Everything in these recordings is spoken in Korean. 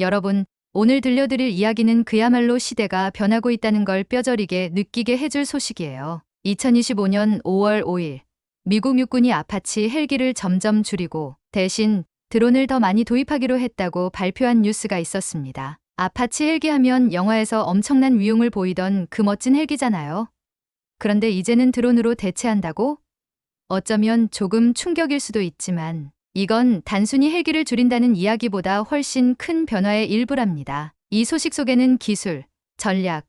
여러분, 오늘 들려드릴 이야기는 그야말로 시대가 변하고 있다는 걸 뼈저리게 느끼게 해줄 소식이에요. 2025년 5월 5일, 미국 육군이 아파치 헬기를 점점 줄이고 대신 드론을 더 많이 도입하기로 했다고 발표한 뉴스가 있었습니다. 아파치 헬기 하면 영화에서 엄청난 위용을 보이던 그 멋진 헬기잖아요. 그런데 이제는 드론으로 대체한다고? 어쩌면 조금 충격일 수도 있지만 이건 단순히 헬기를 줄인다는 이야기보다 훨씬 큰 변화의 일부랍니다. 이 소식 속에는 기술, 전략,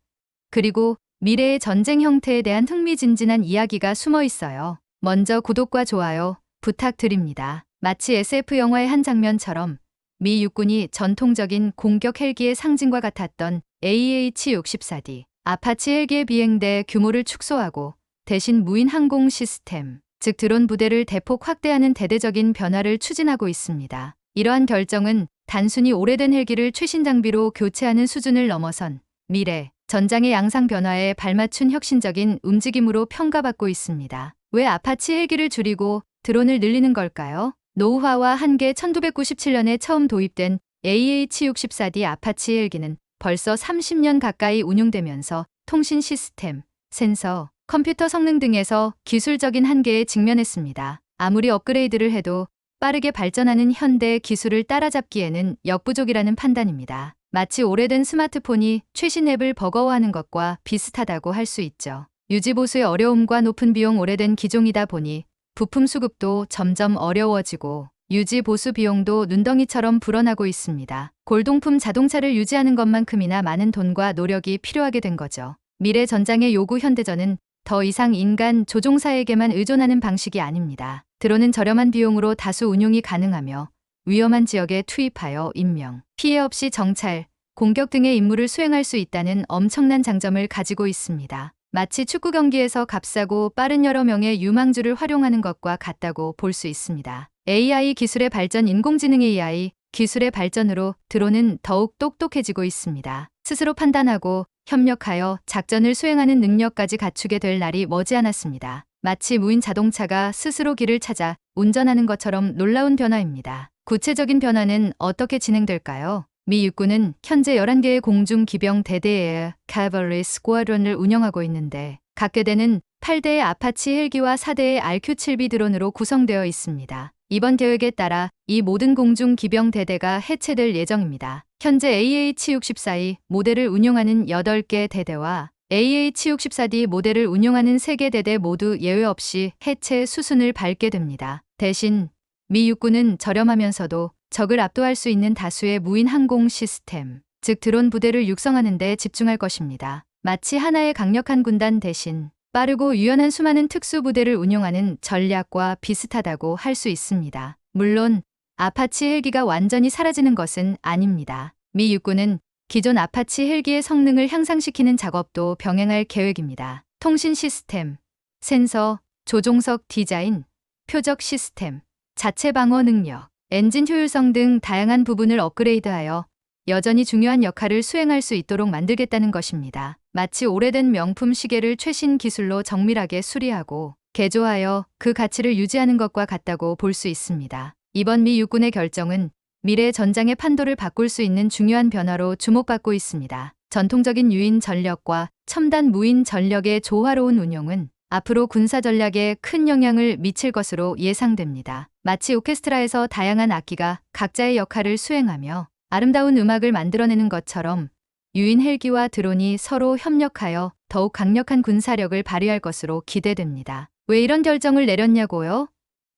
그리고 미래의 전쟁 형태에 대한 흥미진진한 이야기가 숨어 있어요. 먼저 구독과 좋아요 부탁드립니다. 마치 SF 영화의 한 장면처럼 미 육군이 전통적인 공격 헬기의 상징과 같았던 AH-64D, 아파치 헬기의 비행대 규모를 축소하고 대신 무인 항공 시스템, 즉 드론 부대를 대폭 확대하는 대대적인 변화를 추진하고 있습니다. 이러한 결정은 단순히 오래된 헬기를 최신 장비로 교체하는 수준을 넘어선 미래, 전장의 양상 변화에 발맞춘 혁신적인 움직임으로 평가받고 있습니다. 왜 아파치 헬기를 줄이고 드론을 늘리는 걸까요? 노후화와 한계. 1997년에 처음 도입된 AH-64D 아파치 헬기는 벌써 30년 가까이 운용되면서 통신 시스템, 센서, 컴퓨터 성능 등에서 기술적인 한계에 직면했습니다. 아무리 업그레이드를 해도 빠르게 발전하는 현대 기술을 따라잡기에는 역부족이라는 판단입니다. 마치 오래된 스마트폰이 최신 앱을 버거워하는 것과 비슷하다고 할 수 있죠. 유지 보수의 어려움과 높은 비용. 오래된 기종이다 보니 부품 수급도 점점 어려워지고 유지 보수 비용도 눈덩이처럼 불어나고 있습니다. 골동품 자동차를 유지하는 것만큼이나 많은 돈과 노력이 필요하게 된 거죠. 미래 전장의 요구. 현대전은 더 이상 인간 조종사에게만 의존하는 방식이 아닙니다. 드론은 저렴한 비용으로 다수 운용이 가능하며 위험한 지역에 투입하여 인명, 피해 없이 정찰, 공격 등의 임무를 수행할 수 있다는 엄청난 장점을 가지고 있습니다. 마치 축구 경기에서 값싸고 빠른 여러 명의 유망주를 활용하는 것과 같다고 볼 수 있습니다. AI 기술의 발전. 인공지능 AI 기술의 발전으로 드론은 더욱 똑똑해지고 있습니다. 스스로 판단하고 협력하여 작전을 수행하는 능력까지 갖추게 될 날이 머지않았습니다. 마치 무인 자동차가 스스로 길을 찾아 운전하는 것처럼 놀라운 변화입니다. 구체적인 변화는 어떻게 진행될까요? 미 육군은 현재 11개의 공중 기병 대대의 Cavalry Squadron을 운영하고 있는데 각 대대는 8대의 아파치 헬기와 4대의 RQ-7B 드론으로 구성되어 있습니다. 이번 계획에 따라 이 모든 공중 기병 대대가 해체될 예정입니다. 현재 AH-64E 모델을 운용하는 8개 대대와 AH-64D 모델을 운용하는 3개 대대 모두 예외 없이 해체 수순을 밟게 됩니다. 대신 미 육군은 저렴하면서도 적을 압도할 수 있는 다수의 무인 항공 시스템, 즉 드론 부대를 육성하는 데 집중할 것입니다. 마치 하나의 강력한 군단 대신 빠르고 유연한 수많은 특수부대를 운용하는 전략과 비슷하다고 할 수 있습니다. 물론 아파치 헬기가 완전히 사라지는 것은 아닙니다. 미 육군은 기존 아파치 헬기의 성능을 향상시키는 작업도 병행할 계획입니다. 통신 시스템, 센서, 조종석 디자인, 표적 시스템, 자체 방어 능력, 엔진 효율성 등 다양한 부분을 업그레이드하여 여전히 중요한 역할을 수행할 수 있도록 만들겠다는 것입니다. 마치 오래된 명품 시계를 최신 기술로 정밀하게 수리하고 개조하여 그 가치를 유지하는 것과 같다고 볼 수 있습니다. 이번 미 육군의 결정은 미래 전장의 판도를 바꿀 수 있는 중요한 변화로 주목받고 있습니다. 전통적인 유인 전력과 첨단 무인 전력의 조화로운 운용은 앞으로 군사 전략에 큰 영향을 미칠 것으로 예상됩니다. 마치 오케스트라에서 다양한 악기가 각자의 역할을 수행하며 아름다운 음악을 만들어내는 것처럼 유인 헬기와 드론이 서로 협력하여 더욱 강력한 군사력을 발휘할 것으로 기대됩니다. 왜 이런 결정을 내렸냐고요?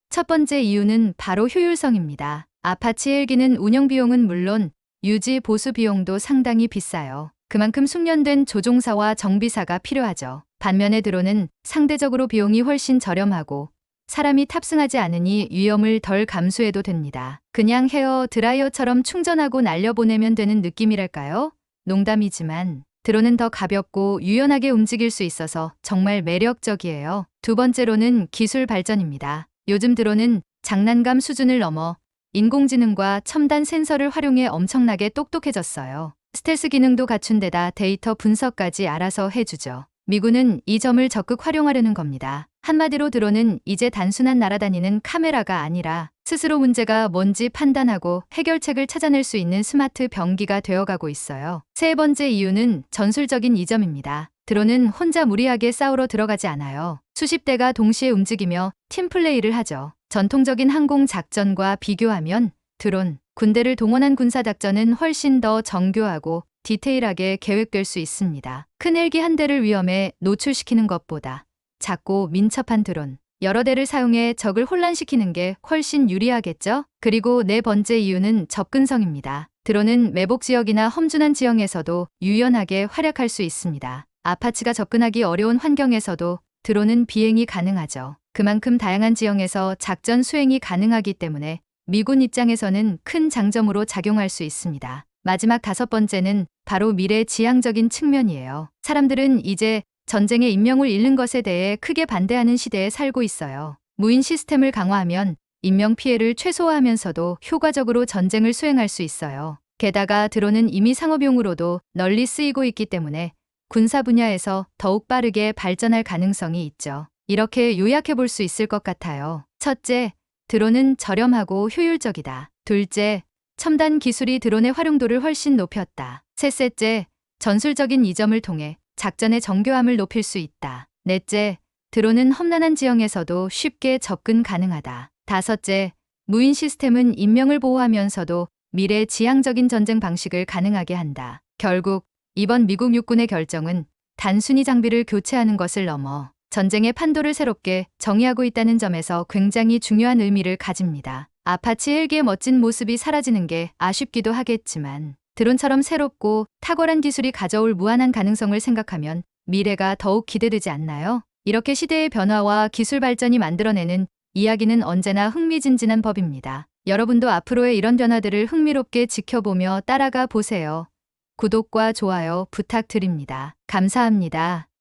첫 번째 이유는 바로 효율성입니다. 아파치 헬기는 운영 비용은 물론 유지 보수 비용도 상당히 비싸요. 그만큼 숙련된 조종사와 정비사가 필요하죠. 반면에 드론은 상대적으로 비용이 훨씬 저렴하고 사람이 탑승하지 않으니 위험을 덜 감수해도 됩니다. 그냥 헤어 드라이어처럼 충전하고 날려보내면 되는 느낌이랄까요? 농담이지만 드론은 더 가볍고 유연하게 움직일 수 있어서 정말 매력적이에요. 두 번째로는 기술 발전입니다. 요즘 드론은 장난감 수준을 넘어 인공지능과 첨단 센서를 활용해 엄청나게 똑똑해졌어요. 스텔스 기능도 갖춘 데다 데이터 분석까지 알아서 해주죠. 미군은 이 점을 적극 활용하려는 겁니다. 한마디로 드론은 이제 단순한 날아다니는 카메라가 아니라 스스로 문제가 뭔지 판단하고 해결책을 찾아낼 수 있는 스마트 병기가 되어가고 있어요. 세 번째 이유는 전술적인 이점입니다. 드론은 혼자 무리하게 싸우러 들어가지 않아요. 수십 대가 동시에 움직이며 팀플레이를 하죠. 전통적인 항공 작전과 비교하면 드론, 군대를 동원한 군사작전은 훨씬 더 정교하고 디테일하게 계획될 수 있습니다. 큰 헬기 한 대를 위험에 노출시키는 것보다 작고 민첩한 드론, 여러 대를 사용해 적을 혼란시키는 게 훨씬 유리하겠죠? 그리고 네 번째 이유는 접근성입니다. 드론은 매복 지역이나 험준한 지형에서도 유연하게 활약할 수 있습니다. 아파치가 접근하기 어려운 환경에서도 드론은 비행이 가능하죠. 그만큼 다양한 지형에서 작전 수행이 가능하기 때문에 미군 입장에서는 큰 장점으로 작용할 수 있습니다. 마지막 다섯 번째는 바로 미래 지향적인 측면이에요. 사람들은 이제 전쟁의 인명을 잃는 것에 대해 크게 반대하는 시대에 살고 있어요. 무인 시스템을 강화하면 인명 피해를 최소화하면서도 효과적으로 전쟁을 수행할 수 있어요. 게다가 드론은 이미 상업용으로도 널리 쓰이고 있기 때문에 군사 분야에서 더욱 빠르게 발전할 가능성이 있죠. 이렇게 요약해 볼 수 있을 것 같아요. 첫째, 드론은 저렴하고 효율적이다. 둘째, 첨단 기술이 드론의 활용도를 훨씬 높였다. 셋째, 전술적인 이점을 통해 작전의 정교함을 높일 수 있다. 넷째, 드론은 험난한 지형에서도 쉽게 접근 가능하다. 다섯째, 무인 시스템은 인명을 보호하면서도 미래 지향적인 전쟁 방식을 가능하게 한다. 결국 이번 미국 육군의 결정은 단순히 장비를 교체하는 것을 넘어 전쟁의 판도를 새롭게 정의하고 있다는 점에서 굉장히 중요한 의미를 가집니다. 아파치 헬기의 멋진 모습이 사라지는 게 아쉽기도 하겠지만 드론처럼 새롭고 탁월한 기술이 가져올 무한한 가능성을 생각하면 미래가 더욱 기대되지 않나요? 이렇게 시대의 변화와 기술 발전이 만들어내는 이야기는 언제나 흥미진진한 법입니다. 여러분도 앞으로의 이런 변화들을 흥미롭게 지켜보며 따라가 보세요. 구독과 좋아요 부탁드립니다. 감사합니다.